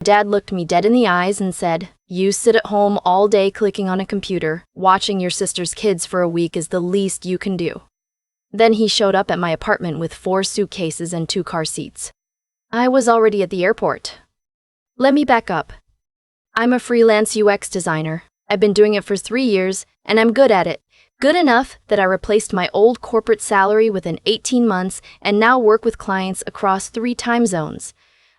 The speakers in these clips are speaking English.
Dad looked me dead in the eyes and said, "You sit at home all day clicking on a computer, watching your sister's kids for a week is the least you can do." Then he showed up at my apartment with 4 suitcases and 2 car seats. I was already at the airport. Let me back up. I'm a freelance UX designer. I've been doing it for 3 years, and I'm good at it. Good enough that I replaced my old corporate salary within 18 months and now work with clients across 3 time zones.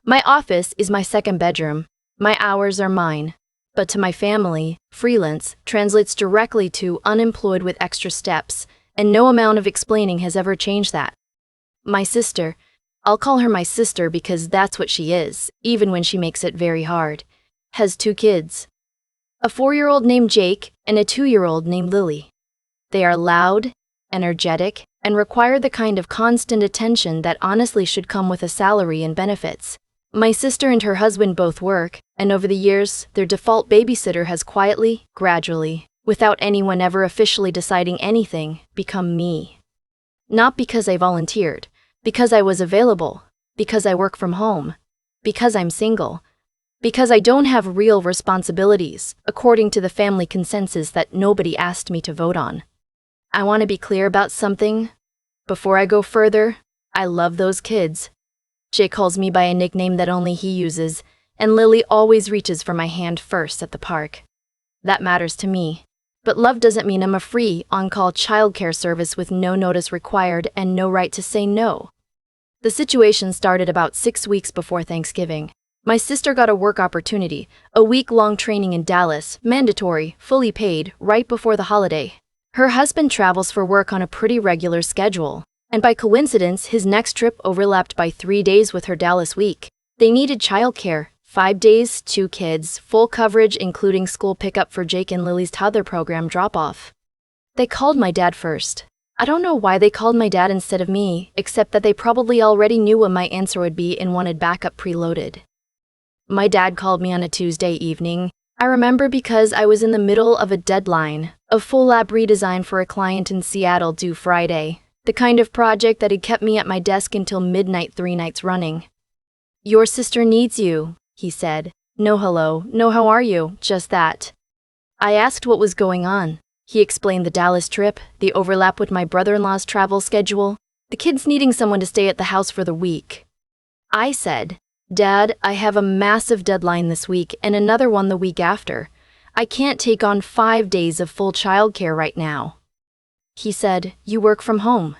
My office is my second bedroom. My hours are mine. But to my family, freelance translates directly to unemployed with extra steps, and no amount of explaining has ever changed that. My sister, I'll call her my sister because that's what she is, even when she makes it very hard, has 2 kids. A 4-year-old named Jake and a 2-year-old named Lily. They are loud, energetic, and require the kind of constant attention that honestly should come with a salary and benefits. My sister and her husband both work, and over the years, their default babysitter has quietly, gradually, without anyone ever officially deciding anything, become me. Not because I volunteered, because I was available, because I work from home, because I'm single, because I don't have real responsibilities, according to the family consensus that nobody asked me to vote on. I want to be clear about something. Before I go further, I love those kids. Jake calls me by a nickname that only he uses, and Lily always reaches for my hand first at the park. That matters to me. But love doesn't mean I'm a free, on-call childcare service with no notice required and no right to say no. The situation started about 6 weeks before Thanksgiving. My sister got a work opportunity, a week-long training in Dallas, mandatory, fully paid, right before the holiday. Her husband travels for work on a pretty regular schedule, and by coincidence, his next trip overlapped by 3 days with her Dallas week. They needed childcare, 5 days, 2 kids, full coverage including school pickup for Jake and Lily's toddler program drop-off. They called my dad first. I don't know why they called my dad instead of me, except that they probably already knew what my answer would be and wanted backup preloaded. My dad called me on a Tuesday evening. I remember because I was in the middle of a deadline, a full lab redesign for a client in Seattle due Friday, the kind of project that had kept me at my desk until midnight 3 nights running. "Your sister needs you," he said. "No hello, no how are you, just that." I asked what was going on. He explained the Dallas trip, the overlap with my brother-in-law's travel schedule, the kids needing someone to stay at the house for the week. I said, "Dad, I have a massive deadline this week and another one the week after. I can't take on 5 days of full childcare right now." He said, "You work from home?"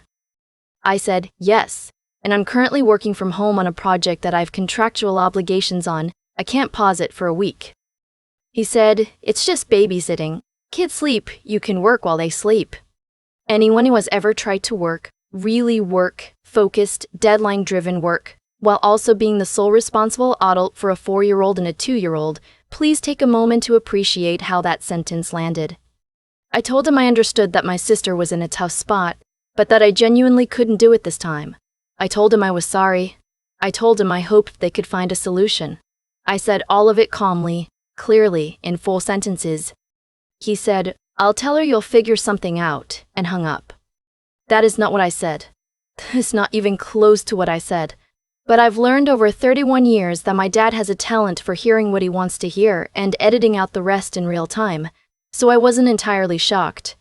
I said, "Yes, and I'm currently working from home on a project that I've contractual obligations on. I can't pause it for a week." He said, "It's just babysitting. Kids sleep, you can work while they sleep." Anyone who has ever tried to work, really work, focused, deadline-driven work, while also being the sole responsible adult for a 4-year-old and a 2-year-old, please take a moment to appreciate how that sentence landed. I told him I understood that my sister was in a tough spot, but that I genuinely couldn't do it this time. I told him I was sorry. I told him I hoped they could find a solution. I said all of it calmly, clearly, in full sentences. He said, "I'll tell her you'll figure something out," and hung up. That is not what I said. It's not even close to what I said. But I've learned over 31 years that my dad has a talent for hearing what he wants to hear and editing out the rest in real time, so I wasn't entirely shocked.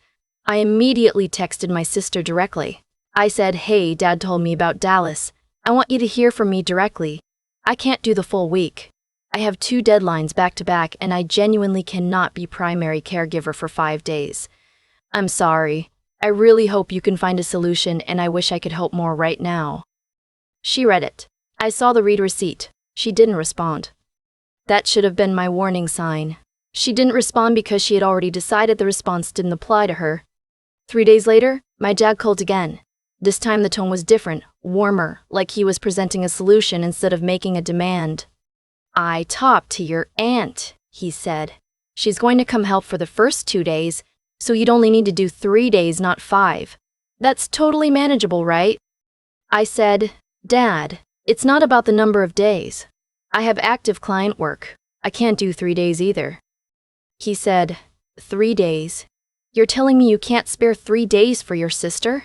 I immediately texted my sister directly. I said, "Hey, Dad told me about Dallas. I want you to hear from me directly. I can't do the full week. I have 2 deadlines back to back and I genuinely cannot be primary caregiver for 5 days. I'm sorry. I really hope you can find a solution and I wish I could help more right now." She read it. I saw the read receipt. She didn't respond. That should have been my warning sign. She didn't respond because she had already decided the response didn't apply to her. 3 days later, my dad called again. This time the tone was different, warmer, like he was presenting a solution instead of making a demand. "I talked to your aunt," he said. "She's going to come help for the first 2 days, so you'd only need to do 3 days, not 5. That's totally manageable, right?" I said, "Dad, it's not about the number of days. I have active client work. I can't do 3 days either." He said, 3 days? You're telling me you can't spare 3 days for your sister?"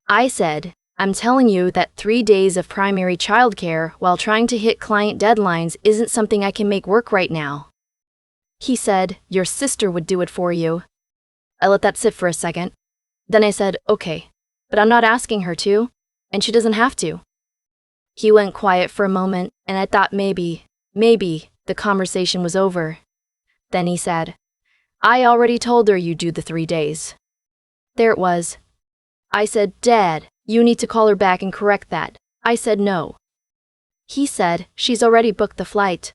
I said, I'm telling you that 3 days of primary childcare while trying to hit client deadlines isn't something I can make work right now. He said, your sister would do it for you. I let that sit for a second. Then I said, okay, but I'm not asking her to, and she doesn't have to. He went quiet for a moment, and I thought maybe the conversation was over. Then he said, I already told her you'd do the 3 days. There it was. I said, Dad, you need to call her back and correct that. I said no. He said, she's already booked the flight.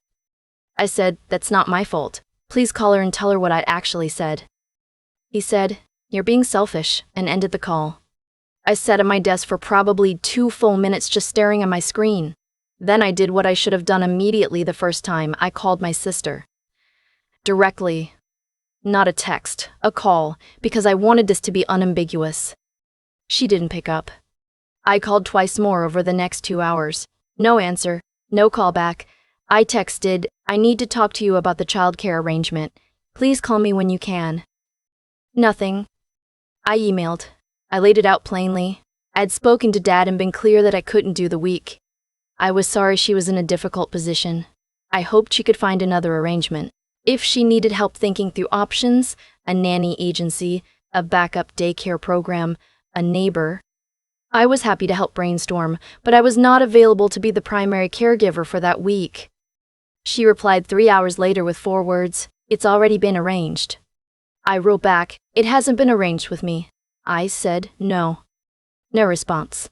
I said, that's not my fault. Please call her and tell her what I actually said. He said, you're being selfish, and ended the call. I sat at my desk for probably 2 full minutes just staring at my screen. Then I did what I should have done immediately the first time. I called my sister. Directly. Not a text, a call, because I wanted this to be unambiguous. She didn't pick up. I called twice more over the next 2 hours. No answer, no call back. I texted, I need to talk to you about the childcare arrangement. Please call me when you can. Nothing. I emailed. I laid it out plainly. I'd spoken to Dad and been clear that I couldn't do the week. I was sorry she was in a difficult position. I hoped she could find another arrangement. If she needed help thinking through options, a nanny agency, a backup daycare program, a neighbor, I was happy to help brainstorm, but I was not available to be the primary caregiver for that week. She replied 3 hours later with 4 words, it's already been arranged. I wrote back, it hasn't been arranged with me. I said no. No response.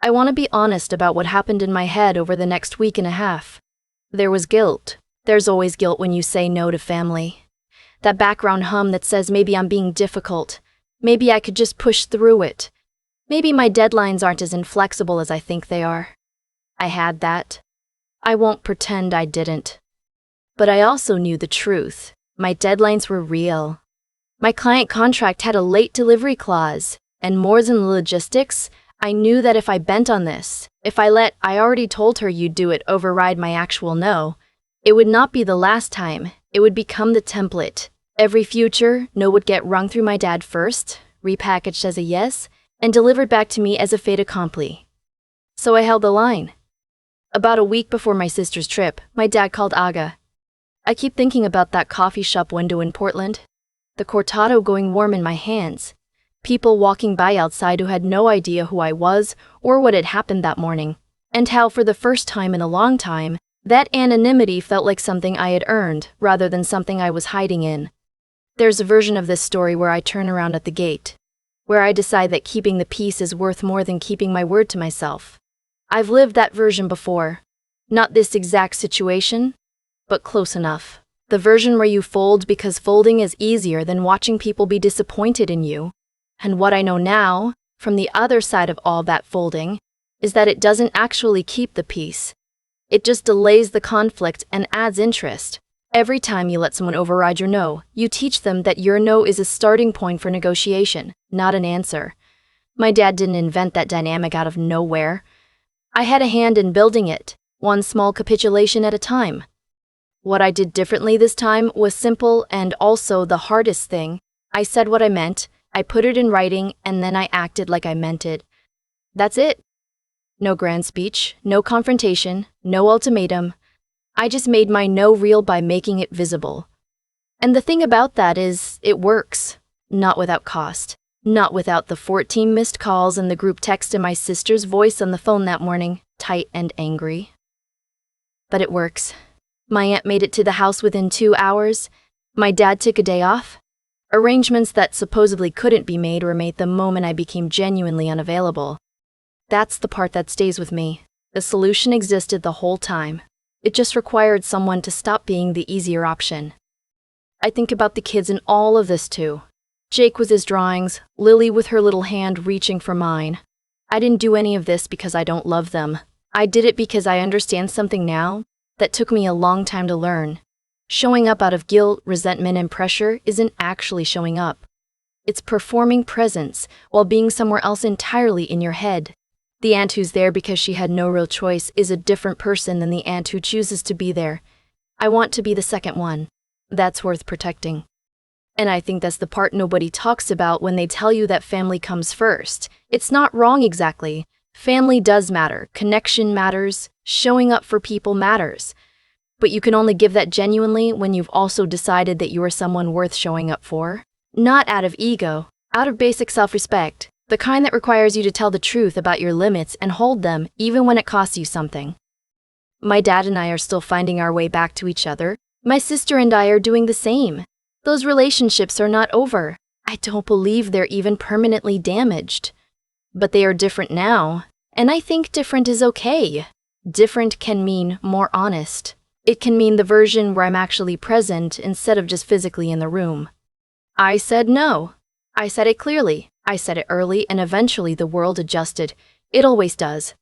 I want to be honest about what happened in my head over the next week and a half. There was guilt. There's always guilt when you say no to family. That background hum that says maybe I'm being difficult. Maybe I could just push through it. Maybe my deadlines aren't as inflexible as I think they are. I had that. I won't pretend I didn't. But I also knew the truth. My deadlines were real. My client contract had a late delivery clause, and more than the logistics, I knew that if I bent on this, if I let I already told her you'd do it override my actual no, it would not be the last time. It would become the template. Every future no would get rung through my dad first, repackaged as a yes, and delivered back to me as a fait accompli. So I held the line. About a week before my sister's trip, my dad called Aga. I keep thinking about that coffee shop window in Portland. The cortado going warm in my hands. People walking by outside who had no idea who I was or what had happened that morning. And how for the first time in a long time, that anonymity felt like something I had earned rather than something I was hiding in. There's a version of this story where I turn around at the gate, where I decide that keeping the peace is worth more than keeping my word to myself. I've lived that version before. Not this exact situation, but close enough. The version where you fold because folding is easier than watching people be disappointed in you. And what I know now, from the other side of all that folding, is that it doesn't actually keep the peace. It just delays the conflict and adds interest. Every time you let someone override your no, you teach them that your no is a starting point for negotiation, not an answer. My dad didn't invent that dynamic out of nowhere. I had a hand in building it, one small capitulation at a time. What I did differently this time was simple and also the hardest thing. I said what I meant, I put it in writing, and then I acted like I meant it. That's it. No grand speech, no confrontation, no ultimatum. I just made my no real by making it visible. And the thing about that is, it works. Not without cost. Not without the 14 missed calls and the group text and my sister's voice on the phone that morning, tight and angry. But it works. My aunt made it to the house within 2 hours. My dad took a day off. Arrangements that supposedly couldn't be made were made the moment I became genuinely unavailable. That's the part that stays with me. The solution existed the whole time. It just required someone to stop being the easier option. I think about the kids in all of this too. Jake with his drawings, Lily with her little hand reaching for mine. I didn't do any of this because I don't love them. I did it because I understand something now that took me a long time to learn. Showing up out of guilt, resentment, and pressure isn't actually showing up. It's performing presence while being somewhere else entirely in your head. The aunt who's there because she had no real choice is a different person than the aunt who chooses to be there. I want to be the second one. That's worth protecting. And I think that's the part nobody talks about when they tell you that family comes first. It's not wrong exactly, Family does matter, connection matters, showing up for people matters. But you can only give that genuinely when you've also decided that you are someone worth showing up for. Not out of ego, out of basic self-respect, the kind that requires you to tell the truth about your limits and hold them even when it costs you something. My dad and I are still finding our way back to each other. My sister and I are doing the same. Those relationships are not over. I don't believe they're even permanently damaged. But they are different now, and I think different is okay. Different can mean more honest. It can mean the version where I'm actually present instead of just physically in the room. I said no. I said it clearly. I said it early, and eventually the world adjusted. It always does.